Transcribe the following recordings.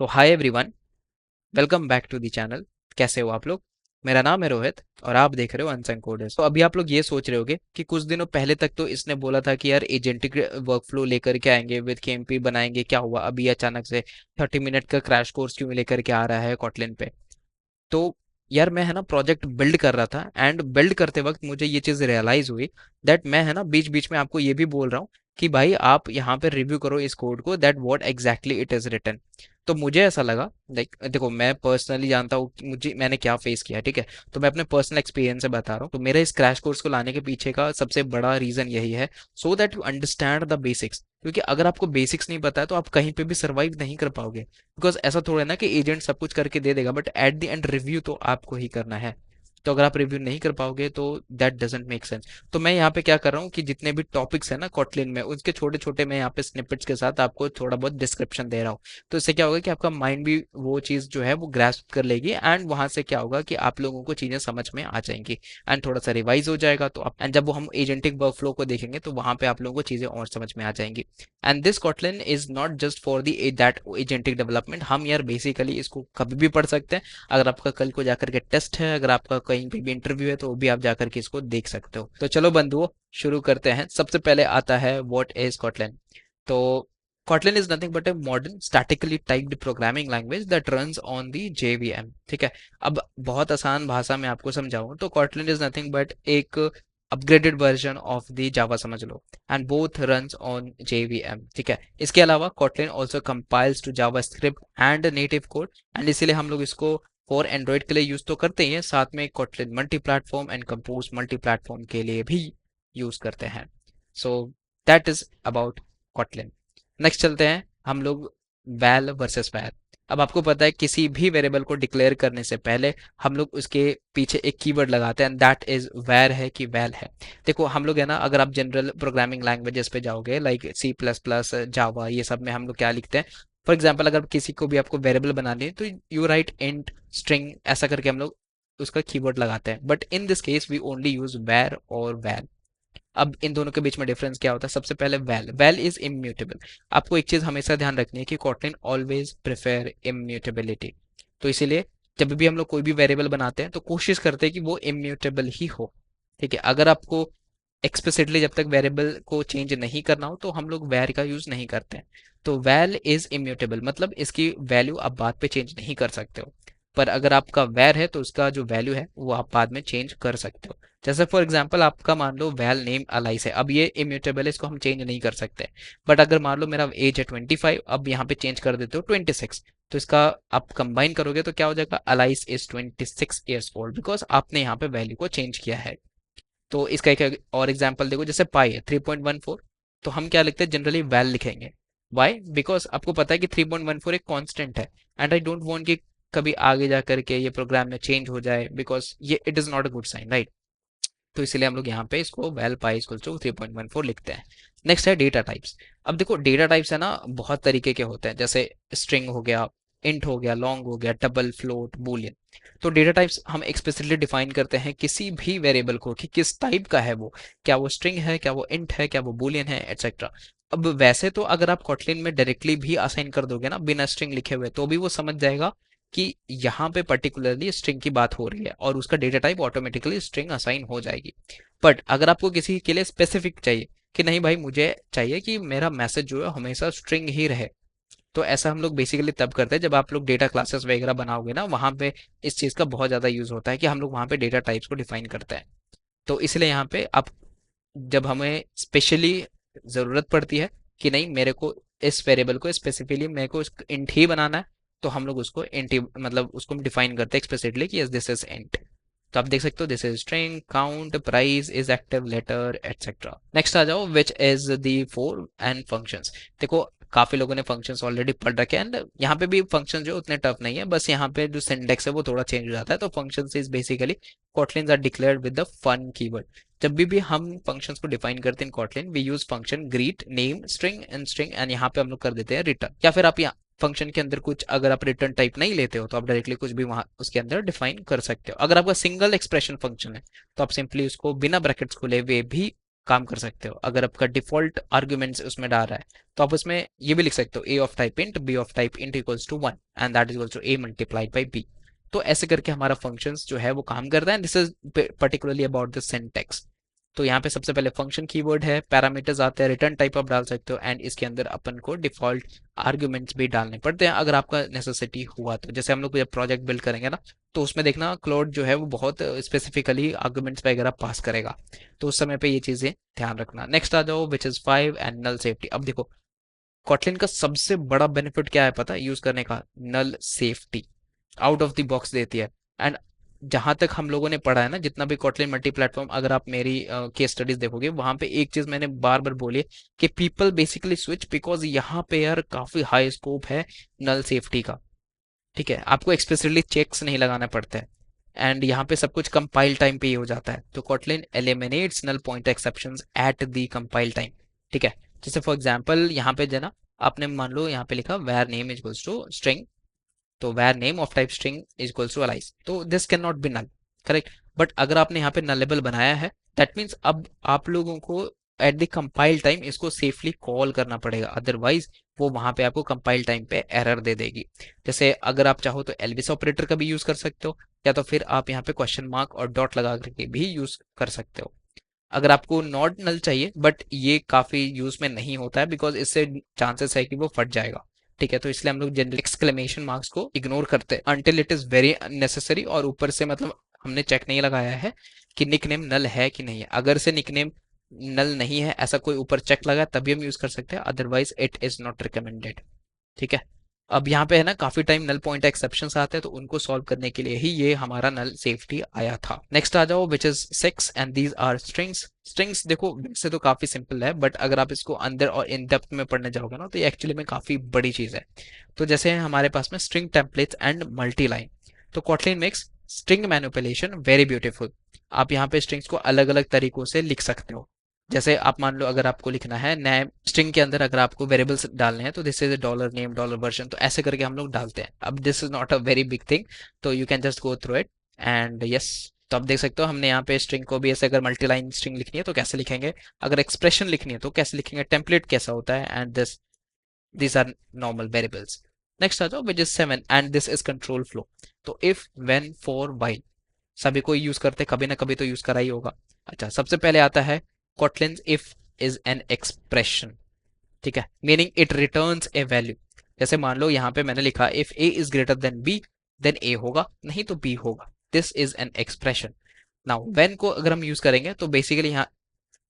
तो hi everyone, welcome back to the channel. कैसे हो आप लोग? मेरा नाम है रोहित और आप देख रहे हो अनसंग कोडर्स। तो अभी आप लोग ये सोच रहे होगे कि कुछ दिनों पहले तक तो इसने बोला था कि यार एजेंटिक वर्कफ्लो लेकर के आएंगे, विद केएमपी बनाएंगे, क्या हुआ अभी अचानक से 30 मिनट का क्रैश कोर्स क्यों लेकर के आ रहा है कॉटलिन पे? तो यार मैं है ना प्रोजेक्ट बिल्ड कर रहा था एंड बिल्ड करते वक्त मुझे ये चीज़ रियलाइज हुई दैट मैं है ना बीच बीच में आपको ये भी बोल रहा हूँ कि भाई आप यहाँ पे रिव्यू करो इस कोड को, that what exactly it is written. तो मुझे ऐसा लगा, लाइक देखो मैं पर्सनली जानता हूँ कि मुझे मैंने क्या फेस किया, ठीक है? तो मैं अपने पर्सनल एक्सपीरियंस से बता रहा हूँ। तो मेरे इस क्रैश कोर्स को लाने के पीछे का सबसे बड़ा रीजन यही है, so that you understand the basics. क्योंकि अगर आपको बेसिक्स नहीं पता है तो आप कहीं पे भी सर्वाइव नहीं कर पाओगे। बिकॉज ऐसा थोड़ा है ना कि एजेंट सब कुछ करके दे देगा, but at the end review तो आपको ही करना है। तो अगर आप रिव्यू नहीं कर पाओगे तो दैट डजेंट मेक सेंस। तो मैं यहाँ पे क्या कर रहा हूँ कि जितने भी टॉपिक्स है ना कॉटलिन में, उसके छोटे छोटे मैं यहाँ पे स्निपेट्स के साथ आपको थोड़ा बहुत डिस्क्रिप्शन दे रहा हूँ। तो इससे क्या होगा कि आपका माइंड भी वो चीज़ जो है वो ग्रास्प कर लेगी एंड वहां से क्या होगा कि आप लोगों को चीज़ें समझ में आ जाएंगी एंड थोड़ा सा रिवाइज हो जाएगा। तो एंड जब वो हम एजेंटिक वर्कफ्लो को देखेंगे तो वहां पे आप लोगों को चीज़ें और समझ में आ जाएंगी। And this Kotlin is not just for the that agentic development. हम यार बेसिकली इसको कभी भी पढ़ सकते हैं। अगर आपका कल को जाकर के टेस्ट है, अगर आपका कहीं पे भी इंटरव्यू है, तो वो भी आप जाकर के इसको देख सकते हो। तो चलो बंधुओं, शुरू करते हैं। सबसे पहले आता है व्हाट इज Kotlin। तो Kotlin is nothing but a modern statically typed programming language that runs on the JVM। ठीक है, अब बहुत आसान भाषा में आपको समझाऊं तो Kotlin is nothing but एक upgraded version of the Java समझ लो, and both runs on JVM। ठीक है, इसके अलावा Kotlin also compiles to JavaScript and native code, and इसीलिए हम लोग इसको फॉर एंड्रॉइड के लिए यूज तो करते ही हैं, साथ में Kotlin multi platform and compose multi platform के लिए भी यूज करते हैं। So that is about Kotlin। Next चलते हैं हम लोग वैल वर्सेस वैल। अब आपको पता है किसी भी वेरिएबल को डिक्लेयर करने से पहले हम लोग उसके पीछे एक कीवर्ड लगाते हैं, दैट इज वैर है कि वैल है। देखो हम लोग है ना, अगर आप जनरल प्रोग्रामिंग लैंग्वेजेस पे जाओगे लाइक C++, जावा, ये सब में हम लोग क्या लिखते हैं? फॉर एग्जाम्पल अगर किसी को भी आपको वेरिएबल बनानी है तो यू राइट इंट स्ट्रिंग, ऐसा करके हम लोग उसका कीवर्ड लगाते हैं। But in this case we only use var और वैल। अब इन दोनों के बीच में डिफरेंस क्या होता है? सबसे पहले वैल, वैल इज इम्यूटेबल। आपको एक चीज हमेशा ध्यान रखनी है कि Kotlin ऑलवेज प्रेफर इम्यूटेबिलिटी। तो इसीलिए जब भी हम लोग कोई भी वेरिएबल बनाते हैं तो कोशिश करते हैं कि वो इम्यूटेबल ही हो। ठीक है, अगर आपको एक्सप्लिसिटली जब तक वेरिएबल को चेंज नहीं करना हो तो हम लोग वैर का यूज नहीं करते हैं। तो वैल इज इम्यूटेबल मतलब इसकी वैल्यू आप बाद पे चेंज नहीं कर सकते हो। पर अगर आपका वैर है तो उसका जो वैल्यू है वो आप बाद में चेंज कर सकते हो। जैसे फॉर एग्जांपल आपका मान लो वैल नेम अलाइस है, अब ये इम्यूटेबल है, इसको हम चेंज नहीं कर सकते। बट अगर मान लो मेरा एज है 25, अब यहाँ पे चेंज कर देते हो 26, तो इसका आप कंबाइन करोगे तो क्या हो जाएगा? Alice is 26 years old, because आपने यहाँ पे वैल्यू को चेंज किया है। तो इसका एक और एग्जांपल देखो, जैसे पाई है 3.14, तो हम क्या लिखते हैं? जनरली वैल लिखेंगे। वाई? बिकॉज आपको पता है कि 3.14 एक कांस्टेंट है एंड आई डोंट वांट कि कभी आगे जा करके ये प्रोग्राम में चेंज हो जाए, बिकॉज ये it is not a good sign, right? तो इसलिए हम लोग यहाँ पे इसको वैल पाई इक्वल टू 3.14 लिखते हैं। नेक्स्ट है डेटा टाइप्स। अब देखो डेटा टाइप्स है ना बहुत तरीके के होते हैं, जैसे स्ट्रिंग हो गया, इंट हो गया, लॉन्ग हो गया, डबल, फ्लोट, बूलियन। तो डेटा टाइप्स हम एक्सप्लिसिटली डिफाइन करते हैं किसी भी वेरिएबल को कि किस टाइप का है वो, क्या वो स्ट्रिंग है, क्या वो इंट है, क्या वो बूलियन है, एटसेट्रा। अब वैसे तो अगर आप Kotlin में डायरेक्टली भी असाइन कर दोगे ना बिना स्ट्रिंग लिखे हुए, तो भी वो समझ जाएगा कि यहाँ पे पर्टिकुलरली स्ट्रिंग की बात हो रही है और उसका data type automatically string assign हो जाएगी। बट अगर आपको किसी के लिए स्पेसिफिक चाहिए कि नहीं भाई मुझे चाहिए कि मेरा मैसेज जो है हमेशा स्ट्रिंग ही रहे, तो ऐसा हम लोग बेसिकली तब करते हैं जब आप लोग डेटा क्लासेस वगैरह बनाओगे ना, वहां पे इस चीज का बहुत ज्यादा यूज होता है कि हम लोग वहां पे डेटा टाइप्स को डिफाइन करते हैं। तो इसलिए यहाँ पे आप जब हमें स्पेशली जरूरत पड़ती है कि नहीं मेरे को इस वेरिएबल को स्पेसिफिकली मेरे को इंट ही बनाना है, तो हम लोग उसको इंट मतलब उसको डिफाइन करते हैं एक्सप्लिसिटली कि यस दिस इज इंट। तो आप देख सकते हो this is string, count, price, is active, letter, etcetera. Next आ जाओ which is the four and functions. देखो काफी लोगों ने फंक्शंस ऑलरेडी पढ़ रखे हैं एंड यहाँ पे भी फंक्शन जो उतने टफ नहीं है, बस यहाँ पे जो सिंटेक्स है वो थोड़ा चेंज हो जाता है। तो functions is basically Kotlins are declared with the fun keyword. जब भी हम फंक्शंस को डिफाइन करते हैं Kotlin, we use function greet, name, string and string, and यहाँ पे हम लोग कर देते हैं रिटर्न। या फिर आप यहाँ फंक्शन के अंदर कुछ अगर आप रिटर्न टाइप नहीं लेते हो तो आप डायरेक्टली कुछ भी वहां उसके अंदर डिफाइन कर सकते हो। अगर आपका सिंगल एक्सप्रेशन फंक्शन है तो आप सिंपली उसको बिना ब्रैकेट्स खोले हुए भी काम कर सकते हो। अगर आपका डिफॉल्ट आर्ग्यूमेंट्स उसमें डाल रहा है तो आप उसमें ये भी लिख सकते हो a of type int b of type int equals to 1 and that is equals to a multiplied by b. तो ऐसे करके हमारा फंक्शंस जो है वो काम करता है। This is particularly about the syntax. तो यहाँ पे सबसे पहले फंक्शन कीवर्ड है, पैरामीटर्स आते हैं, रिटर्न टाइप आप डाल सकते हो एंड इसके अंदर अपन को डिफॉल्ट आर्ग्यूमेंट्स भी डालने पड़ते हैं अगर आपका नेसेसिटी हुआ तो। जैसे हम लोग जब प्रोजेक्ट बिल्ड करेंगे ना तो उसमें देखना क्लाउड जो है वो बहुत स्पेसिफिकली आर्ग्यूमेंट्स वगैरह पास करेगा, तो उस समय पे ये चीजें ध्यान रखना। नेक्स्ट आ जाओ which is 5 and null safety. अब देखो कॉटलिन का सबसे बड़ा बेनिफिट क्या है पता है यूज करने का? Null safety out of the box देती है। एंड जहां तक हम लोगों ने पढ़ा है ना, जितना भी कॉटलिन मल्टी प्लेटफॉर्म, अगर आप मेरी केस स्टडीज देखोगे वहां पे एक चीज मैंने बार बार बोली है कि पीपल बेसिकली स्विच बिकॉज यहाँ पे यार काफी हाई स्कोप है नल सेफ्टी का। ठीक है, आपको एक्सप्लिसिटली चेक्स नहीं लगाना पड़ता है एंड यहाँ पे सब कुछ कंपाइल टाइम पे ही हो जाता है। तो Kotlin eliminates null point exceptions at the compile time. ठीक है, जैसे फॉर एग्जांपल यहाँ पे जो ना आपने मान लो यहाँ पे लिखा where name is equals to string, तो where name of type string is equals to Alice, तो this can not be null, correct. But अगर आपने यहाँ पे नलेबल बनाया है दैट मीन्स अब आप लोगों को एट द कंपाइल टाइम इसको सेफली कॉल करना पड़ेगा, अदरवाइज वो वहां पे आपको कंपाइल टाइम पे एरर दे देगी। जैसे अगर आप चाहो तो एलविस ऑपरेटर का भी यूज कर सकते हो, या तो फिर आप यहाँ पे क्वेश्चन मार्क और डॉट लगा करके भी यूज कर सकते हो। अगर आपको नॉट नल चाहिए, बट ये काफी यूज में नहीं होता है बिकॉज इससे चांसेस है कि वो फट जाएगा। ठीक है, तो इसलिए हम लोग जनरल एक्सक्लेमेशन मार्क्स को इग्नोर करते हैं until it is very necessary, और ऊपर से मतलब हमने चेक नहीं लगाया है कि निकनेम नल है कि नहीं है। अगर से निकनेम नल नहीं है ऐसा कोई ऊपर चेक लगा तभी हम यूज कर सकते हैं, otherwise it is not recommended. ठीक है, अब यहाँ पे है ना काफी टाइम नल पॉइंट एक्सेप्शंस आते हैं, तो उनको सॉल्व करने के लिए ही ये हमारा नल सेफ्टी आया था। नेक्स्ट आ जाओ which is 6 and these are strings. Strings देखो वैसे तो काफी सिंपल है, बट अगर आप इसको अंदर और इन डेप्थ में पढ़ने जाओगे ना तो ये एक्चुअली में काफी बड़ी चीज है। तो जैसे हमारे पास में string templates and multi line, तो Kotlin makes string manipulation very beautiful. आप यहाँ पे स्ट्रिंग्स को अलग अलग तरीकों से लिख सकते हो। जैसे आप मान लो अगर आपको लिखना है नए स्ट्रिंग के अंदर अगर आपको वेरिएबल्स डालने हैं तो this is dollar name dollar version, तो ऐसे करके हम लोग डालते हैं। अब this is not a very big thing, तो you can just go through it and yes. तो आप देख सकते हो हमने यहाँ पे स्ट्रिंग को भी ऐसे अगर मल्टी लाइन स्ट्रिंग लिखनी है तो कैसे लिखेंगे, अगर एक्सप्रेशन लिखनी है तो कैसे लिखेंगे, टेम्पलेट कैसा होता है, and this are normal variables. Next आ जाओ which is 7 and this is control flow. तो इफ व्हेन फॉर व्हाइल सभी को यूज करते, कभी ना कभी तो यूज करा ही होगा। अच्छा, सबसे पहले आता है Kotlin's if is an expression। ठीक है, meaning it returns a value. जैसे मान लो यहाँ पे मैंने लिखा if a is greater than b then a होगा, नहीं तो बी होगा। This is an expression. Now when को अगर हम यूज करेंगे तो बेसिकली यहाँ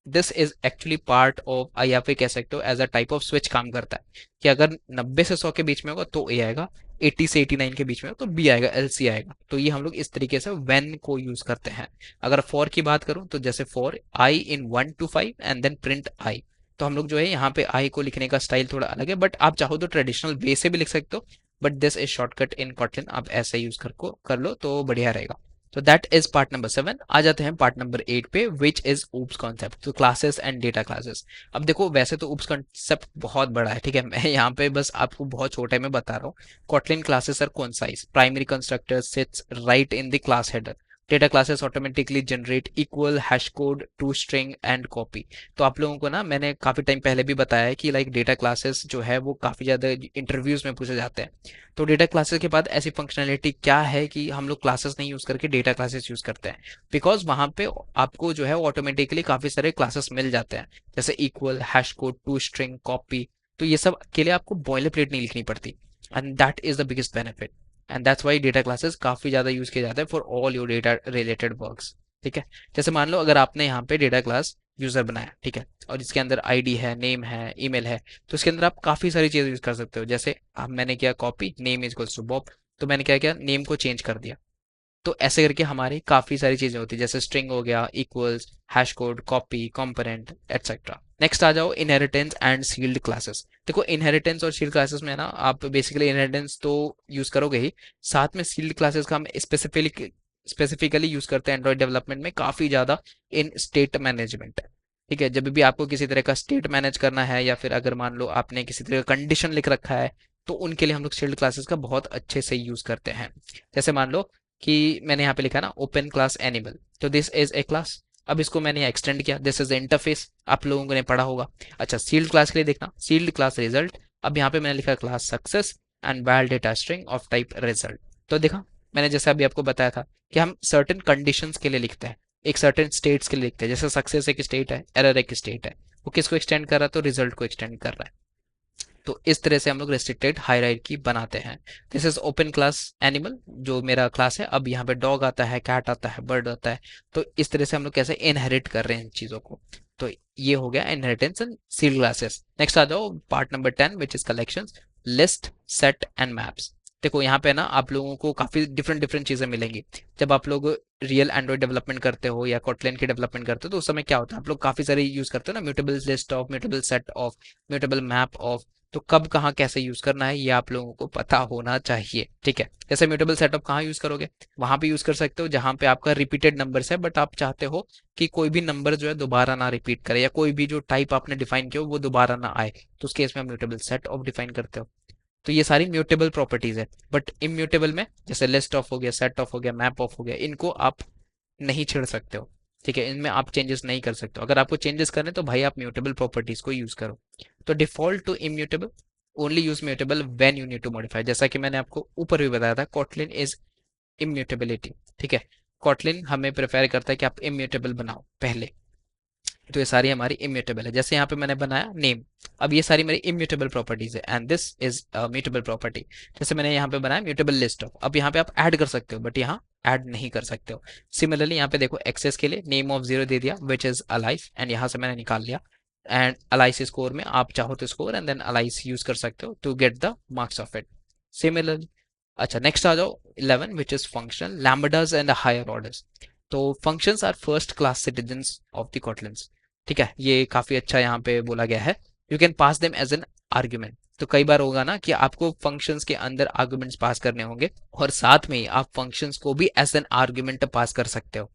this is actually part of, या फिर कह सकते हो as a type of switch काम करता है कि अगर 90 से 100 के बीच में होगा तो ए आएगा, 80 से 89 के बीच में हो तो बी आएगा, एलसी आएगा। तो ये हम लोग इस तरीके से व्हेन को यूज करते हैं। अगर फॉर की बात करूं तो जैसे for i in 1 to 5 and then print i, तो हम लोग जो है यहाँ पे आई को लिखने का स्टाइल थोड़ा अलग है, बट आप चाहो तो ट्रेडिशनल वे से भी लिख सकते हो, but this is shortcut in Kotlin, आप ऐसे यूज कर लो तो बढ़िया रहेगा। तो दैट इज पार्ट नंबर 7। आ जाते हैं पार्ट नंबर 8 पे विच इज ऊप्स कॉन्सेप्ट, तो क्लासेस एंड डेटा क्लासेस। अब देखो वैसे तो ऊप्स कॉन्सेप्ट बहुत बड़ा है, ठीक है, मैं यहाँ पे बस आपको बहुत छोटे में बता रहा हूँ। Kotlin classes are concise, primary constructor sits right in the class header, data classes automatically generate equal hash code to string and copy. तो आप लोगों को ना मैंने काफी टाइम पहले भी बताया है कि लाइक डेटा क्लासेस जो है वो काफी ज्यादा इंटरव्यूज में पूछे जाते हैं। तो डेटा क्लासेस के बाद ऐसी फंक्शनैलिटी क्या है कि हम लोग क्लासेस नहीं यूज करके डेटा क्लासेस यूज करते हैं, बिकॉज वहां पे आपको जो है ऑटोमेटिकली काफी सारे क्लासेस मिल जाते हैं, जैसे equal hash code to string copy. तो ये सब के लिए आपको बॉयलर प्लेट नहीं लिखनी पड़ती, and that is the biggest benefit, and that's why data classes काफी ज्यादा यूज किया जाता है for all your data related works. ठीक है, जैसे मान लो अगर आपने यहाँ पे डेटा क्लास यूजर बनाया, ठीक है, और इसके अंदर आईडी है, नेम है, ईमेल है, तो इसके अंदर आप काफी सारी चीजें यूज कर सकते हो। जैसे अब मैंने किया copy name is equals to Bob, तो मैंने क्या किया नेम को चेंज कर दिया। तो ऐसे करके हमारी काफी सारी चीजें होती है, जैसे स्ट्रिंग हो गया, equals, hash code, copy, component etcetera. Next आ जाओ इनहेरिटेंस एंड सील्ड क्लासेस। देखो इनहेरिटेंस और सील्ड क्लासेस में ना आप बेसिकली इनहेरिटेंस तो यूज करोगे ही, साथ में सील्ड क्लासेस का हम स्पेसिफिकली यूज करते हैं एंड्रॉइड डेवलपमेंट में काफी ज्यादा इन स्टेट मैनेजमेंट। ठीक है, जब भी आपको किसी तरह का स्टेट मैनेज करना है, या फिर अगर मान लो आपने किसी तरह का कंडीशन लिख रखा है, तो उनके लिए हम लोग शील्ड क्लासेस का बहुत अच्छे से यूज करते हैं। जैसे मान लो कि मैंने यहाँ पे लिखा ना ओपन क्लास एनिमल, तो दिस इज ए क्लास। अब इसको मैंने एक्सटेंड किया, दिस इज इंटरफेस, आप लोगों ने पढ़ा होगा। अच्छा, सील्ड क्लास के लिए देखना, सील्ड क्लास रिजल्ट, अब यहाँ पे मैंने लिखा class success and val data string of type result. तो देखा, मैंने जैसे अभी आपको बताया था कि हम सर्टेन कंडीशंस के लिए लिखते हैं, एक सर्टेन स्टेट्स के लिए लिखते हैं, जैसे सक्सेस एक स्टेट है, एरर एक स्टेट है, वो किसको एक्सटेंड कर रहा है, तो रिजल्ट को एक्सटेंड कर रहा है। तो इस तरह से हम लोग रेस्ट्रिक्टेड हायरार्की बनाते हैं। This is open class animal, जो मेरा क्लास है। अब यहाँ पे डॉग आता है, कैट आता है, बर्ड आता है। तो इस तरह से हम लोग कैसे इनहेरिट कर रहे हैं इन चीज़ों को। तो ये हो गया inheritance and sealed classes. Next आ जाओ part number 10 which is collections, list, set and maps. देखो यहाँ पे ना आप लोगों को काफ़ी डिफरेंट डिफरेंट चीज़ें मिलेंगी। जब आप लोग रियल एंड्रॉइड डेवलपमेंट करते हो या कोटलिन की डेवलपमेंट करते हो तो उस समय क्या होता है, आप लोग काफ़ी सारे यूज़ करते हो ना, mutable list of, mutable set of, mutable map of. तो कब कहाँ कैसे यूज करना है ये आप लोगों को पता होना चाहिए, ठीक है। जैसे म्यूटेबल सेटअप कहाँ यूज करोगे, वहां पे यूज कर सकते हो जहां पे आपका रिपीटेड नंबर्स है, बट आप चाहते हो कि कोई भी नंबर जो है दोबारा ना रिपीट करे, या कोई भी जो टाइप आपने डिफाइन किया हो वो दोबारा ना आए, तो उस केस में आप म्यूटेबल सेट ऑफ डिफाइन करते हो। तो ये सारी म्यूटेबल प्रॉपर्टीज है। बट इम्यूटेबल में जैसे लिस्ट ऑफ हो गया, सेट ऑफ हो गया, मैप ऑफ हो गया, इनको आप नहीं छेड़ सकते हो, ठीक है। इनमें आप चेंजेस नहीं कर सकते हो। अगर आपको चेंजेस करने तो भाई आप म्यूटेबल प्रॉपर्टीज को यूज करो। तो default to immutable, only use mutable when you need to modify, जैसा कि मैंने आपको ऊपर भी बताया था, कॉटलिन इज इम्यूटेबिलिटी, ठीक है। कॉटलिन हमें प्रेफर करता है कि आप इम्यूटेबल बनाओ पहले। तो ये सारी हमारी इम्यूटेबल है। जैसे यहाँ पे मैंने बनाया नेम, अब ये सारी मेरी इम्यूटेबल प्रॉपर्टीज है and this is mutable property. जैसे मैंने यहाँ पे बनाया म्यूटेबल लिस्ट ऑफ, अब यहाँ पे आप ऐड कर सकते हो बट यहाँ ऐड नहीं कर सकते हो। सिमिलरली यहाँ पे देखो एक्सेस के लिए नेम ऑफ 0 दे दिया विच इज अलाइस, एंड यहाँ से मैंने निकाल लिया, एंड अलाइस स्कोर में आप चाहो तो score and then alias use कर सकते हो to get the marks of it. Similarly, अच्छा नेक्स्ट आ जाओ 11 which is function lambdas and higher orders. तो functions are first class citizens of the Kotlins, ठीक है। ये काफी अच्छा यहाँ पे बोला गया है, you can pass them as an argument. तो कई बार होगा ना कि आपको फंक्शंस के अंदर आर्ग्यूमेंट्स पास करने होंगे, और साथ में ही आप फंक्शंस को भी एज एन आर्ग्यूमेंट पास कर सकते हो।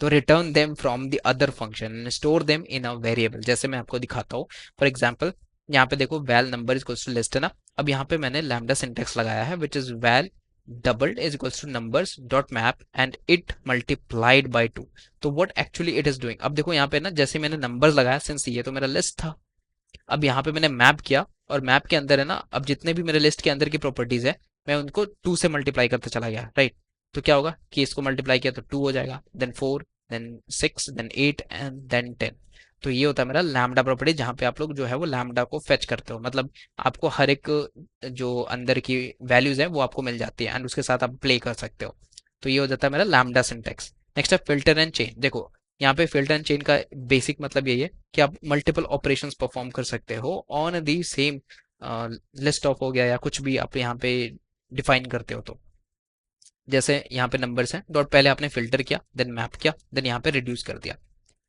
तो return them from the other function and store them in a variable. जैसे मैं आपको दिखाता हूँ, फॉर एग्जाम्पल यहाँ पे देखो val number is equals to list है ना। अब यहाँ पे मैंने लैम्डा सिंटेक्स लगाया है which is val doubled is equals to numbers dot map and it multiplied by 2। तो what actually it is doing, अब देखो यहाँ पे ना जैसे मैंने नंबर्स लगाया, सिंस ये तो मेरा लिस्ट था, अब यहाँ पे मैंने मैप किया, और मैप के अंदर है ना, अब जितने भी मेरे लिस्ट के अंदर की प्रॉपर्टीज है मैं उनको 2 से मल्टीप्लाई करते चला गया, राइट। तो क्या होगा कि इसको मल्टीप्लाई किया तो 2 हो जाएगा, then 4, then 6, then 8 and then 10। तो ये होता है मेरा लैम्डा प्रॉपर्टी, जहाँ पे आप लोग जो है वो लैम्डा को फेच करते हो, मतलब आपको हर एक जो अंदर की वैल्यूज है वो आपको मिल जाती है एंड उसके साथ आप प्ले कर सकते हो। तो ये हो जाता है मेरा लैम्डा सिंटेक्स। नेक्स्ट है फिल्टर एंड चेन। देखो यहाँ पे फिल्टर एंड चेन का बेसिक मतलब यही है कि आप मल्टीपल ऑपरेशंस परफॉर्म कर सकते हो on the same list of हो गया या कुछ भी आप यहाँ पे डिफाइन करते हो। तो जैसे यहाँ पे नंबर्स हैं, डॉट पहले आपने फिल्टर किया, देन मैप किया, देन यहाँ पे रिड्यूस कर दिया।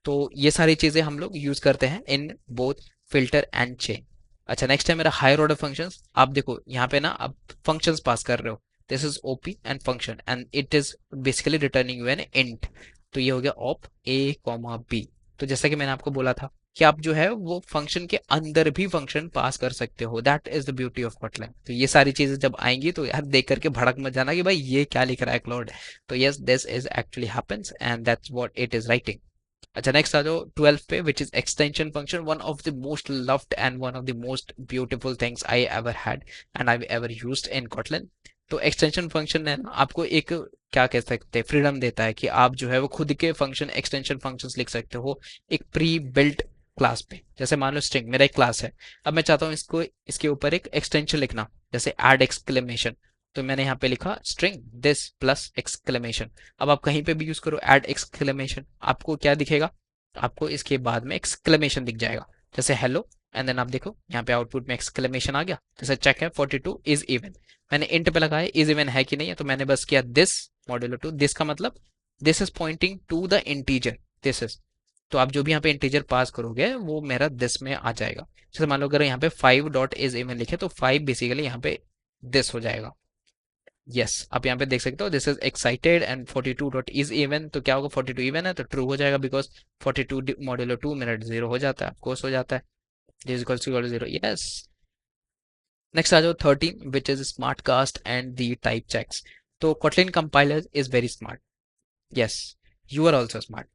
तो ये सारी चीजें हम लोग यूज करते हैं in both filter and chain. अच्छा नेक्स्ट है मेरा हायर ऑर्डर फंक्शंस। आप देखो यहाँ पे ना आप फंक्शंस पास कर रहे हो, this is op and function and it is basically returning you an int. तो ये हो गया ऑप ए कॉमा बी। तो जैसा कि मैंने आपको बोला था कि आप जो है वो फंक्शन के अंदर भी फंक्शन पास कर सकते हो, that is the beauty of Kotlin. तो ये सारी चीजें जब आएंगी तो यार देख करके भड़क मत जाना कि भाई ये क्या लिख रहा है क्लाउड। तो yes, this is actually happens and that's what it is writing. अच्छा नेक्स्ट आ जाओ 12 पे which is extension function, one of the most loved and one of the most beautiful things I ever had and I ever used in Kotlin. तो extension function है ना, आपको एक क्या कह सकते हैं फ्रीडम देता है कि आप जो है वो खुद के फंक्शन एक्सटेंशन फंक्शंस लिख सकते हो एक प्री बिल्ट क्लास पे। जैसे मान लो स्ट्रिंग मेरा एक क्लास है, अब मैं चाहता हूँ इसको इसके ऊपर एक एक्सटेंशन लिखना, जैसे एड एक्सक्लेमेशन। तो मैंने यहाँ पे लिखा स्ट्रिंग दिस प्लस एक्सक्लेमेशन। अब आप कहीं पे भी यूज करो एड एक्सक्लेमेशन, आपको क्या दिखेगा, आपको इसके बाद में एक्सक्लेमेशन दिख जाएगा, जैसे हेलो, एंड देन आप देखो यहाँ पे आउटपुट में एक्सक्लेमेशन आ गया। जैसे चेक है 42 इज इवन, मैंने इंट पे लगाया इज इवन है कि नहीं है, तो मैंने बस किया दिस मॉड्यूलो 2, दिस का मतलब this is pointing to the integer, this is. तो आप जो भी यहाँ पे इंटीजर पास करोगे वो मेरा दिस में आ जाएगा। जैसे मान लो अगर यहाँ पे 5 डॉट इज इवन लिखे तो 5 बेसिकली यहाँ पे दिस हो जाएगा। यस आप यहाँ पे देख सकते हो this is excited and 42 dot is even, तो क्या होगा 42 इवन है तो ट्रू हो जाएगा, बिकॉज 42 मॉड्यूलो 2 मिनट 0 हो जाता है, ऑफकोर्स हो जाता है, this equals to 0। Yes next आ जाओ 13 which is smart cast and the type checks. तो Kotlin compiler is very smart, yes you are also smart.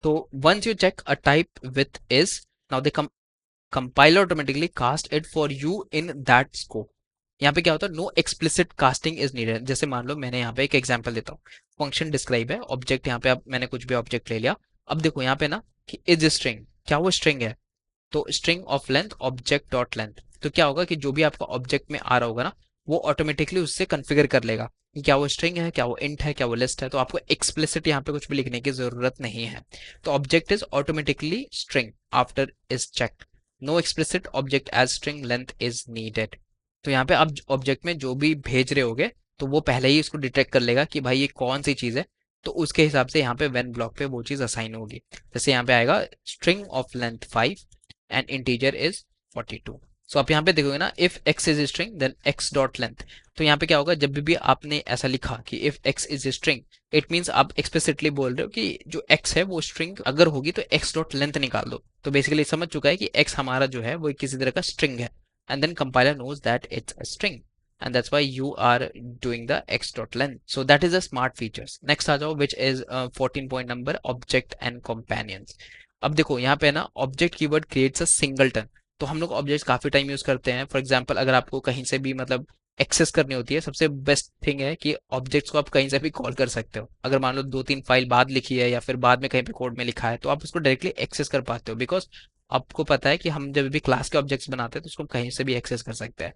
तो once you check a type with is, now they compile automatically cast it for you in that scope. यहाँ पे क्या होता है, no explicit casting is needed. जैसे मान लो मैंने यहाँ पे एक एग्जांपल देता हूँ, फंक्शन डिस्क्राइब है, ऑब्जेक्ट यहाँ पे अब मैंने कुछ भी ऑब्जेक्ट ले लिया। अब देखो यहाँ पे ना कि इज स्ट्रिंग, क्या वो स्ट्रिंग है, तो string of length object dot length. तो क्या होगा कि जो भी आपका ऑब्जेक्ट में आ रहा होगा ना, वो ऑटोमेटिकली उससे कन्फिगर कर लेगा कि क्या वो स्ट्रिंग है, क्या वो इंट है, क्या वो लिस्ट है। तो आपको एक्सप्लिसिट यहाँ पे कुछ भी लिखने की जरूरत नहीं है। तो object is automatically string after is checked, no explicit object as string length is needed. तो यहाँ पे आप ऑब्जेक्ट में जो भी भेज रहे होगे तो वो पहले ही उसको डिटेक्ट कर लेगा कि भाई ये कौन सी चीज है, तो उसके हिसाब से यहाँ पे वेन ब्लॉक पे वो चीज असाइन होगी। जैसे यहाँ पे आएगा string of length 5 and integer is 42। So आप यहाँ पे देखोगे ना, if x is string then x dot length. तो यहाँ पे क्या होगा, जब भी आपने ऐसा लिखा कि if x is string, it means आप एक्सप्लिसिटली बोल रहे हो कि जो x है वो स्ट्रिंग अगर होगी तो x डॉट लेंथ निकाल दो। तो बेसिकली समझ चुका है कि x हमारा जो है वो किसी तरह का स्ट्रिंग है, and then compiler knows that it's a string, and that's why you are doing the x dot length. So that is a smart features. Next आ जाओ, which is 14 point number, object and companions. अब देखो यहाँ पे ना object keyword creates a singleton. तो हम लोग object काफी टाइम यूज करते हैं। फॉर एग्जांपल अगर आपको कहीं से भी मतलब एक्सेस करनी होती है, सबसे बेस्ट थिंग है कि ऑब्जेक्ट्स को आप कहीं से भी कॉल कर सकते हो। अगर मान लो 2-3 फाइल बाद लिखी है या फिर बाद में कहीं पे कोड में लिखा है, तो आप उसको डायरेक्टली एक्सेस कर पाते हो, बिकॉज आपको पता है कि हम जब भी क्लास के ऑब्जेक्ट्स बनाते हैं तो उसको कहीं से भी एक्सेस कर सकते हैं।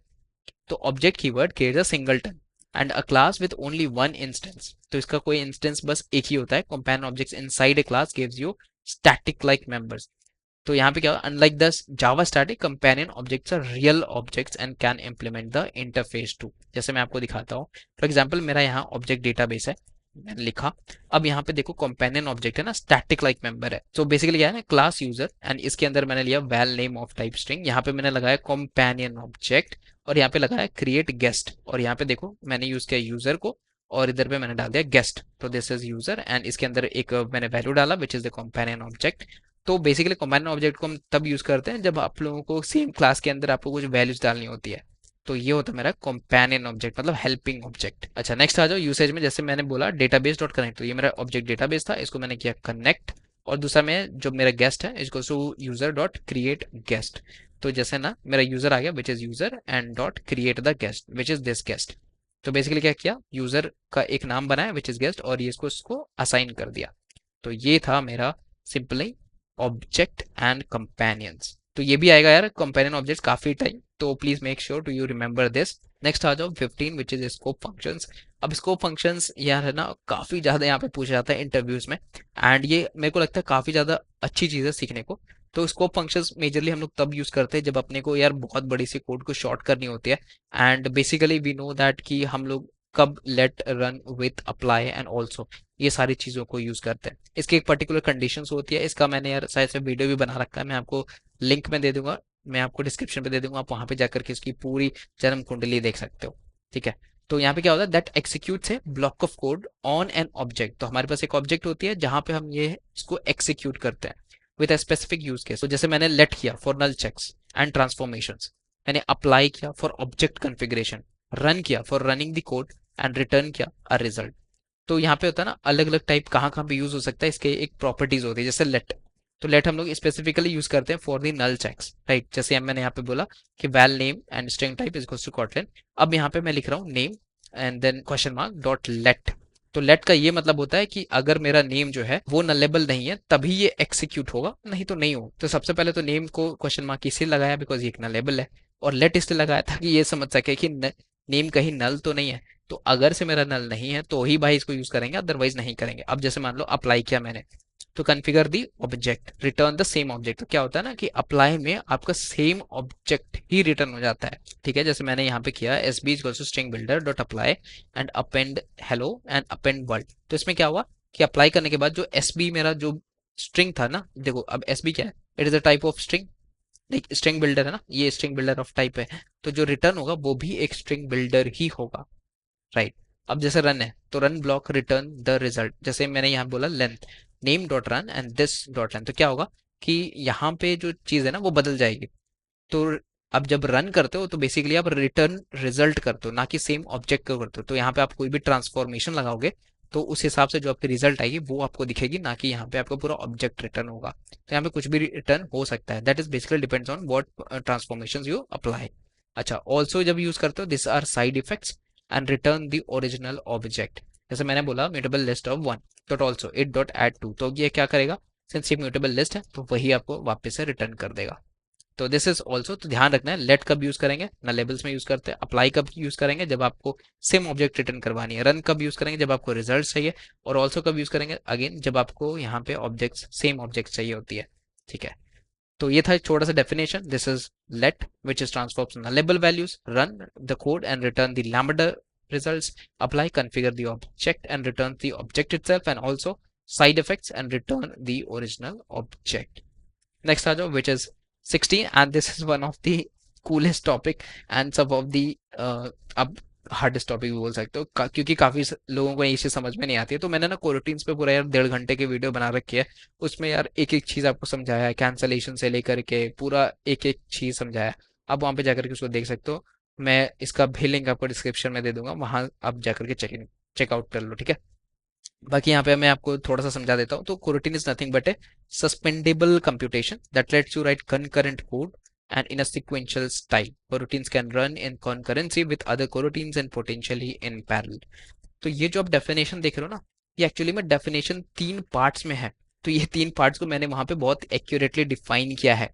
तो object keyword creates a singleton and a class with only one instance. तो इसका कोई इंस्टेंस बस एक ही होता है। Companion objects inside a class gives you static like members. तो यहाँ पे क्या होगा, unlike the Java static, companion objects are real objects and can implement the interface too. जैसे मैं आपको दिखाता हूँ, फॉर एग्जांपल मेरा यहाँ ऑब्जेक्ट डेटाबेस है, मैंने लिखा। अब यहाँ पे देखो कंपेनियन ऑब्जेक्ट है ना, स्टैटिक लाइक मेंबर है। तो बेसिकली क्या है ना, क्लास यूजर, एंड इसके अंदर मैंने लिया val name of type string. यहाँ पे मैंने लगाया कंपेनियन ऑब्जेक्ट और यहाँ पे लगाया क्रिएट गेस्ट, और यहाँ पे देखो मैंने यूज किया यूजर को और इधर पे मैंने डाल दिया गेस्ट। तो दिस इज यूजर एंड इसके अंदर एक मैंने वैल्यू डाला विच इज द कंपेनियन ऑब्जेक्ट। तो बेसिकली कंपेनियन ऑब्जेक्ट को हम तब यूज करते हैं जब आप लोगों को सेम क्लास के अंदर आपको कुछ वैल्यूज डालनी होती है। तो ये होता है मेरा कंपेनियन ऑब्जेक्ट, मतलब हेल्पिंग ऑब्जेक्ट। अच्छा नेक्स्ट आ जाओ यूसेज में। जैसे मैंने बोला डेटाबेस डॉट कनेक्ट, तो ये मेरा ऑब्जेक्ट डेटाबेस था, इसको मैंने किया कनेक्ट। और दूसरा में जो मेरा गेस्ट है इसको to user dot create guest. तो जैसे ना मेरा यूजर आ गया which is user and dot create the guest which is this guest. तो बेसिकली क्या किया, यूजर का एक नाम बनाया विच इज गेस्ट और ये इसको असाइन कर दिया। तो ये था मेरा सिंपली ऑब्जेक्ट एंड कंपेनियंस। तो ये भी आएगा यार कंपेनियन ऑब्जेक्ट काफी टाइम, तो please make sure to you remember this. Next आ जाओ 15 विच इज स्कोप फंक्शंस। अब स्कोप फंक्शंस यार है ना काफी ज्यादा यहाँ पे पूछा जाता है इंटरव्यूज में, एंड ये मेरे को लगता है काफी ज्यादा अच्छी चीज है सीखने को। तो स्कोप फंक्शंस मेजरली हम लोग तब यूज करते हैं जब अपने को यार बहुत बड़ी सी कोड को शॉर्ट करनी होती है, and basically we know that कि हम लोग कब let run with apply and also ये सारी चीज़ों को यूज़ करते हैं। इसकी एक पर्टिकुलर कंडीशंस होती है, इसका मैंने यार शायद से वीडियो भी बना रखा है, मैं आपको लिंक में दे दूंगा, मैं आपको डिस्क्रिप्शन पे दे दूंगा, आप वहां पे जाकर के इसकी पूरी जन्म कुंडली देख सकते हो। ठीक है, तो यहाँ पे क्या होता है, that executes a block of code on an object. तो हमारे पास एक ऑब्जेक्ट होती है जहां पे हम ये इसको एक्सिक्यूट करते हैं with a specific use case. तो जैसे मैंने लेट किया for null checks and transformations, मैंने अप्लाई किया फॉर ऑब्जेक्ट कॉन्फ़िगरेशन, रन किया for running the code and return किया अ रिजल्ट। तो यहाँ पे होता है ना अलग अलग टाइप कहाँ कहाँ पे यूज हो सकता है, इसके एक प्रॉपर्टीज होती है जैसे लेट। तो लेट हम लोग स्पेसिफिकली यूज करते हैं for the null checks, right. जैसे मैंने यहाँ पे बोला कि val name and string type is equals to Kotlin. अब यहाँ पे मैं लिख रहा हूँ name and then question mark dot let. तो लेट का ये मतलब होता है कि अगर मेरा नेम जो है वो नलेबल नहीं है तभी ये एक्सिक्यूट होगा, नहीं तो नहीं हो। तो सबसे पहले तो नेम को क्वेश्चन मार्क इसलिए लगाया बिकॉज ये एक नलेबल है, और लेट इसलिए लगाया था कि ये समझ सके कि नेम कहीं नल तो नहीं है। तो अगर से मेरा नल नहीं है तो ही भाई इसको यूज करेंगे, अदरवाइज नहीं करेंगे। अब जैसे मान लो अप्लाई किया मैंने, तो configure the object return the same object. तो क्या होता है ना कि अप्लाई में आपका सेम ऑब्जेक्ट ही रिटर्न हो जाता है। ठीक है, जैसे मैंने यहाँ पे किया S B equals to string builder dot apply and append hello and append world. तो इसमें क्या हुआ कि अप्लाई करने के बाद जो एस बी मेरा जो स्ट्रिंग था ना, देखो अब एस बी क्या है, it is a type of string, string builder है ना, ये स्ट्रिंग बिल्डर ऑफ टाइप है। तो जो रिटर्न होगा वो भी एक स्ट्रिंग बिल्डर ही होगा, राइट। अब जैसे रन है तो run block return the result. जैसे मैंने यहाँ बोला length name dot run and this dot length, तो क्या होगा कि यहाँ पे जो चीज है ना वो बदल जाएगी। तो अब जब रन करते हो तो बेसिकली आप रिटर्न रिजल्ट करते हो, ना कि सेम ऑब्जेक्ट को करते हो। तो यहाँ पे आप कोई भी ट्रांसफॉर्मेशन लगाओगे तो उस हिसाब से जो आपकी रिजल्ट आएगी वो आपको दिखेगी, ना कि यहाँ पे आपको पूरा ऑब्जेक्ट रिटर्न होगा। तो यहाँ पे कुछ भी रिटर्न हो सकता है, that is basically depends on what transformation you apply. अच्छा, ऑल्सो जब यूज करते हो this are side effects and return the original object. जैसे मैंने बोला mutable list of 1 dot also it dot add 2, तो ये क्या करेगा, सिंस ये म्यूटेबल लिस्ट है तो वही आपको वापस से रिटर्न कर देगा। तो दिस इज ऑल्सो, तो ध्यान रखना है लेट कब यूज करेंगे ना लेबल्स में यूज करते हैं, अप्लाई कब यूज करेंगे जब आपको सेम ऑब्जेक्ट रिटर्न करवानी है, रन कब यूज करेंगे जब आपको रिजल्ट चाहिए, और ऑल्सो कब यूज करेंगे अगेन जब आपको यहाँ पे ऑब्जेक्ट्स सेम ऑब्जेक्ट चाहिए होती है। ठीक है, तो ये था एक छोटा सा definition. This is let which is transforms nullable values, run the code and return the lambda results, apply configure the object and return the object itself, and also side effects and return the original object। next आ जाओ which is 16 and this is one of the coolest topic and some of the अब hardest topic भी बोल सकते हो क्योंकि काफी लोगों को ये चीज समझ में नहीं आती है। तो मैंने ना कोरोटीन्स पे पूरा यार 1.5 घंटे की वीडियो बना रखी है, उसमें यार एक एक चीज आपको समझाया है, कैंसलेशन से लेकर के पूरा एक एक चीज समझाया है। आप वहां पे जाकर के उसको देख सकते हो, मैं इसका भी लिंक आपको डिस्क्रिप्शन में दे दूंगा, वहां आप जाकर के चेकआउट कर लो। ठीक है, बाकी यहाँ पे मैं आपको थोड़ा सा समझा देता हूँ। तो coroutine is nothing but a suspendable computation that lets you write concurrent code and in a sequential style. Coroutines can run in concurrency with other coroutines and potentially in parallel. तो ये जो आप डेफिनेशन देख रहे हो ना, ये actually में डेफिनेशन 3 पार्ट्स में है। तो ये 3 पार्ट्स को मैंने वहां पे बहुत एक्यूरेटली डिफाइन किया है।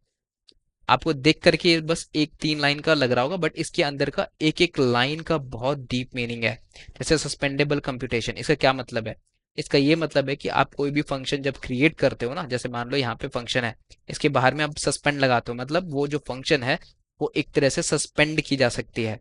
आपको देख करके बस एक 3 लाइन का लग रहा होगा, बट इसके अंदर का एक एक लाइन का बहुत डीप मीनिंग है। जैसे सस्पेंडेबल कंप्यूटेशन, इसका क्या मतलब है, इसका ये मतलब है कि आप कोई भी फंक्शन जब क्रिएट करते हो ना, जैसे मान लो यहाँ पे फंक्शन है, इसके बाहर में आप सस्पेंड लगाते हो, मतलब वो जो फंक्शन है वो एक तरह से सस्पेंड की जा सकती है।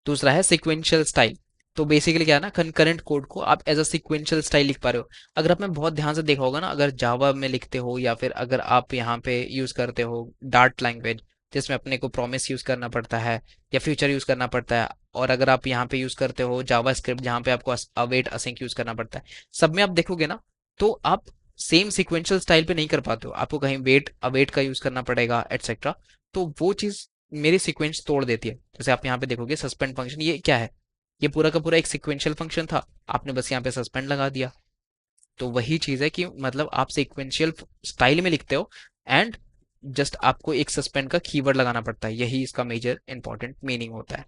दूसरा है सिक्वेंशियल स्टाइल, तो बेसिकली क्या है ना, कंकरेंट कोड को आप एज अ सिक्वेंशियल स्टाइल लिख पा रहे हो। अगर आपने बहुत ध्यान से देखा होगा ना, अगर जावा में लिखते हो या फिर अगर आप यहाँ पे यूज करते हो डार्ट लैंग्वेज जिसमें अपने को प्रॉमिस यूज करना पड़ता है या फ्यूचर यूज करना पड़ता है, और अगर आप यहाँ पे यूज करते हो जावा स्क्रिप्ट जहाँ पे आपको अवेट असिंक यूज करना पड़ता है, सब में आप देखोगे ना तो आप सेम सिक्वेंशियल स्टाइल पे नहीं कर पाते हो, आपको कहीं वेट अवेट का यूज करना पड़ेगा एटसेट्रा। तो वो चीज मेरी सीक्वेंस तोड़ देती है। जैसे आप यहाँ पे देखोगे सस्पेंड फंक्शन, ये क्या है, ये पूरा का पूरा एक सिक्वेंशियल फंक्शन था, आपने बस यहाँ पे सस्पेंड लगा दिया। तो वही चीज है कि मतलब आप सिक्वेंशियल स्टाइल में लिखते हो एंड जस्ट आपको एक सस्पेंड का कीवर्ड लगाना पड़ता है, यही इसका मेजर इंपॉर्टेंट मीनिंग होता है।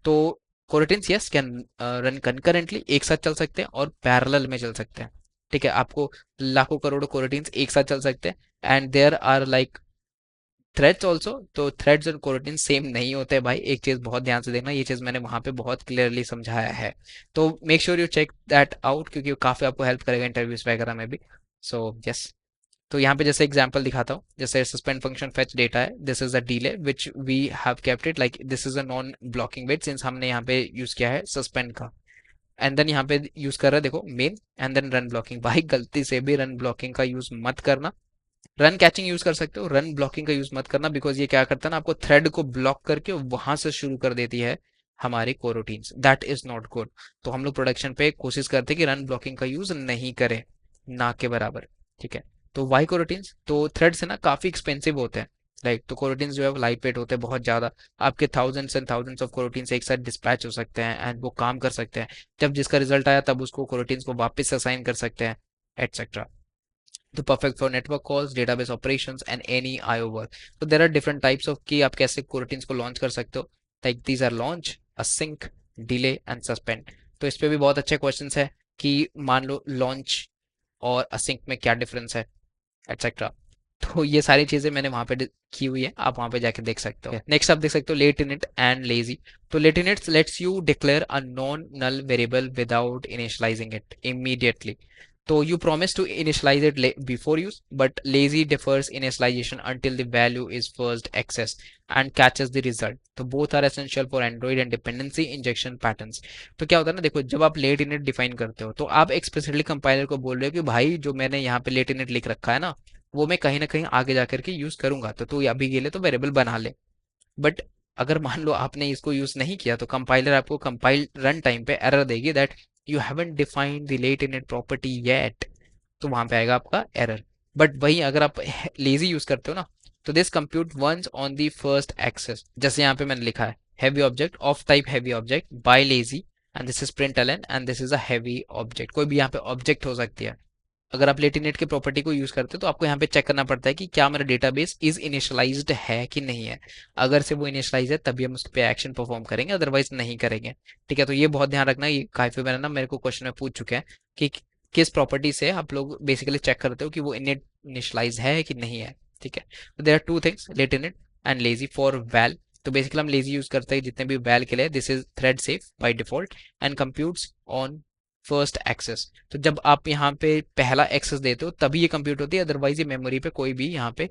तो कोरोटिन्स यस कैन रन कंकरेंटली, एक साथ चल सकते हैं और पैरेलल में चल सकते हैं। ठीक है, आपको लाखों करोड़ों कोरोटिन्स एक साथ चल सकते हैं and there are like threads also. तो थ्रेड्स और कोरोटीन सेम नहीं होते भाई, एक चीज बहुत ध्यान से देखना, ये चीज मैंने वहां पे बहुत क्लियरली समझाया है। तो make sure you check that out क्योंकि काफी आपको हेल्प करेगा इंटरव्यूज वगैरह में भी। सो यस, तो यहाँ पे जैसे एग्जांपल दिखाता हूँ, जैसे सस्पेंड फंक्शन फेच डेटा है, this is a delay which we have kept it like this is a non blocking wait since हमने यहाँ पे यूज किया है सस्पेंड का। एंड देन यहाँ पे यूज कर रहा है देखो main and then run blocking, भाई गलती से भी रन ब्लॉकिंग का यूज मत करना। रन कैचिंग यूज कर सकते हो, रन ब्लॉकिंग का यूज मत करना, बिकॉज ये क्या करता है ना, आपको थ्रेड को ब्लॉक करके वहां से शुरू कर देती है हमारी कोरोटीन्स, दैट इज नॉट गुड। तो हम लोग प्रोडक्शन पे कोशिश करते हैं कि रन ब्लॉकिंग का यूज नहीं करें, ना के बराबर। ठीक है, तो वाई कोरोटीन्स, तो थ्रेड से ना काफी एक्सपेंसिव होते हैं, राइट। तो कोरोटीन्स जो है लाइट वेट होते हैं बहुत ज्यादा, आपके थाउजेंड्स एंड थाउजेंड्स ऑफ कोरोटीन्स एक साथ डिस्पैच हो सकते हैं एंड वो काम कर सकते हैं, जब जिसका रिजल्ट आया तब उसको कोरोटीन्स को वापस असाइन कर सकते हैं एटसेट्रा। तो perfect for network calls, database operations and any IO work. तो there are different types of कि आप कैसे कोरोटीन्स को लॉन्च कर सकते हो, like these are launch, async, delay and suspend. तो इस पे भी बहुत अच्छे क्वेश्चंस है कि मान लो लॉन्च और असिंक में क्या डिफरेंस है एटसेट्रा। तो ये सारी चीजें मैंने वहां पे की हुई है, आप वहां पे जाके देख सकते हो। नेक्स्ट आप देख सकते हो लेट इनिट एंड लेजी। तो lateinit lets you declare a non null variable without initializing it immediately. तो you promise to initialize it before use, but lazy defers initialization until the value is first accessed and catches the result. तो both are essential for Android and dependency injection patterns. तो क्या होता है ना, देखो जब आप लेट इनिट डिफाइन करते हो तो आप एक्सप्लिसिटली कंपाइलर को बोल रहे हो कि भाई जो मैंने यहाँ पे लेट इनिट लिख रखा है ना, वो मैं कहीं ना कहीं आगे जाकर के यूज करूंगा, तो तू अभी के लिए तो वेरिएबल बना ले। बट अगर मान लो आपने इसको यूज नहीं किया तो कंपाइलर आपको कंपाइल रन टाइम पे एरर देगी that you haven't defined the lateinit property yet, तो वहां पे आएगा आपका एरर। बट वही अगर आप लेजी यूज करते हो ना, तो this compute once on the first access, जैसे यहाँ पे मैंने लिखा है heavy object of type heavy object by lazy and this is println and this is a heavy object. कोई भी यहाँ पे ऑब्जेक्ट हो सकती है। अगर आप लेटिनेट की प्रॉपर्टी को यूज करते हो तो आपको यहाँ पे चेक करना पड़ता है कि क्या मेरा डेटाबेस इज इनिशियलाइज्ड है कि नहीं है। अगर से वो इनिशियलाइज है तभी हम उस पर एक्शन परफॉर्म करेंगे, अदरवाइज नहीं करेंगे। ठीक है, तो ये बहुत ध्यान रखना। ये काफी बार ना मेरे को क्वेश्चन में पूछ चुके हैं कि किस प्रॉपर्टी से आप लोग बेसिकली चेक करते हो कि वो इनिशियलाइज है कि नहीं है। ठीक है, तो there are two things, lateinit and lazy for val. तो बेसिकली हम लेजी यूज करते हैं जितने भी वैल के लिए। This is thread safe by default and computes on first access. तो जब आप यहाँ पे पहला एक्सेस देते हो तभी ये कंप्यूट होती है, अदरवाइज ये मेमोरी पे कोई भी यहाँ पे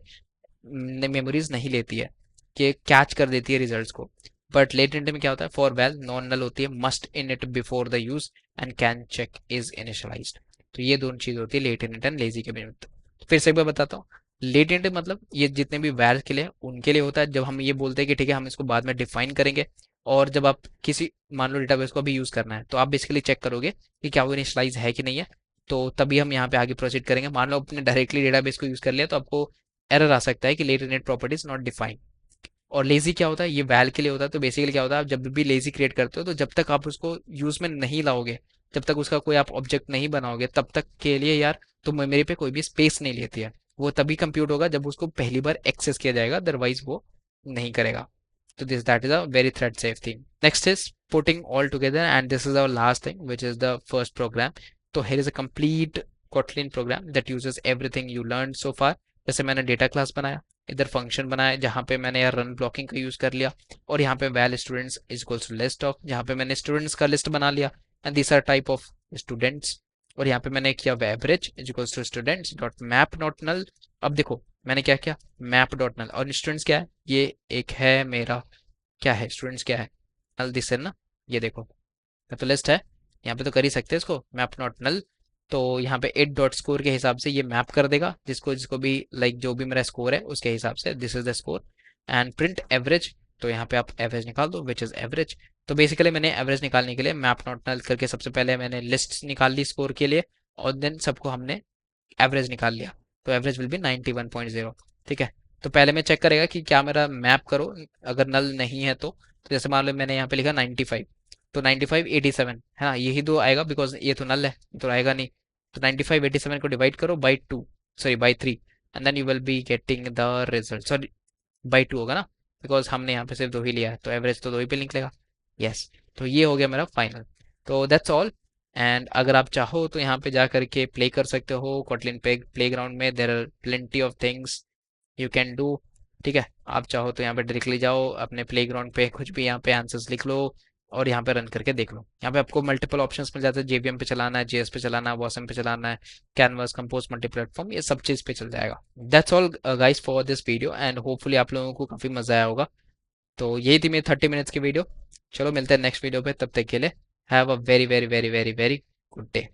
मेमोरीज नहीं लेती है, कि कैच कर देती है रिजल्ट्स को। बट लेटेंट में क्या होता है, फॉर वैल नॉन नल होती है, must init before the use and can check is initialized. तो ये दोनों चीज होती है लेटेंट एंड लेजी के बीच। फिर से एक बार बताता हूँ। लेटेंट मतलब ये जितने भी वैल के लिए उनके लिए होता है, जब हम ये बोलते हैं कि ठीक है हम इसको बाद में डिफाइन करेंगे। और जब आप किसी मान लो डेटाबेस को अभी यूज करना है तो आप बेसिकली चेक करोगे कि क्या वो इनिशियलाइज है कि नहीं है। तो तभी हम यहाँ पे आगे प्रोसीड करेंगे। मान लो आपने डायरेक्टली डेटाबेस को यूज कर लिया तो आपको एरर आ सकता है कि lateinit properties not defined. और लेजी क्या होता है, ये वैल के लिए होता है। तो बेसिकली क्या होता है, आप जब भी लेजी क्रिएट करते हो तो जब तक आप उसको यूज में नहीं लाओगे, जब तक उसका कोई आप ऑब्जेक्ट नहीं बनाओगे, तब तक के लिए यार तो मेमोरी पे कोई भी स्पेस नहीं लेती है। वो तभी कंप्यूट होगा जब उसको पहली बार एक्सेस किया जाएगा, अदरवाइज वो नहीं करेगा। तो this that is a very thread safe thing. Next is putting all together and this is our last thing which is the first program. तो here is a complete Kotlin program that uses everything you learn so far. जैसे मैंने data class बनाया, इधर function बनाया जहाँ पे मैंने यार रन ब्लॉकिंग का यूज कर लिया, और यहाँ पे val students is equals to list of, जहाँ पे मैंने स्टूडेंट्स का लिस्ट बना लिया and this are type of students. और यहाँ पे मैंने किया average is equals to students dot map dot null. अब देखो मैंने क्या किया, मैप डॉट नल, और स्टूडेंट्स क्या है, ये एक है मेरा, क्या है स्टूडेंट्स क्या है, नल दिस है ना। ये देखो तो लिस्ट है, यहाँ पे तो कर ही सकते हैं इसको मैप नॉट नल। तो यहाँ पे 8 डॉट स्कोर के हिसाब से ये मैप कर देगा जिसको जिसको भी लाइक जो भी मेरा स्कोर है उसके हिसाब से, this is the score and print average. तो यहाँ पे आप एवरेज निकाल दो विच इज एवरेज। तो बेसिकली मैंने एवरेज निकालने के लिए मैप नॉट नल करके सबसे पहले मैंने लिस्ट निकाल ली स्कोर के लिए, और देन सबको हमने एवरेज निकाल लिया। तो एवरेज विल बी 91.0। ठीक है, तो पहले मैं चेक करेगा कि क्या मेरा मैप करो, अगर नल नहीं है तो जैसे मान लो मैंने यहाँ पे लिखा 95, तो 95 87 है ना, यही दो आएगा बिकॉज ये तो नल है तो आएगा नहीं। तो 95 87 को डिवाइड करो by 2, sorry by 3, and then you will be getting the result. Sorry by 2 होगा ना, बिकॉज हमने यहाँ पे सिर्फ 2 ही लिया है तो एवरेज तो 2 ही पे निकलेगा। यस, तो ये हो गया मेरा फाइनल। तो दैट्स ऑल। एंड अगर आप चाहो तो यहाँ पे जा करके प्ले कर सकते हो कोटलिन पे प्ले ग्राउंड में, there are plenty of things you can do. ठीक है, आप चाहो तो यहाँ पे डायरेक्टली जाओ अपने प्ले ग्राउंड पे, कुछ भी यहाँ पे आंसर्स लिख लो और यहाँ पे रन करके देख लो। यहाँ पे आपको मल्टीपल ऑप्शंस मिल जाते हैं, जेवीएम पे चलाना है, जेएस पे चलाना है, वॉसम पे चलाना है, कैनवास, कंपोज, मल्टी प्लेटफॉर्म, ये सब चीज़ पे चल जाएगा। That's all guys for this video and hopefully आप लोगों को काफ़ी मजा आया होगा। तो यही थी मेरी 30 मिनट्स की वीडियो। चलो मिलते हैं नेक्स्ट वीडियो पे, तब तक के लिए have a very very very very very good day.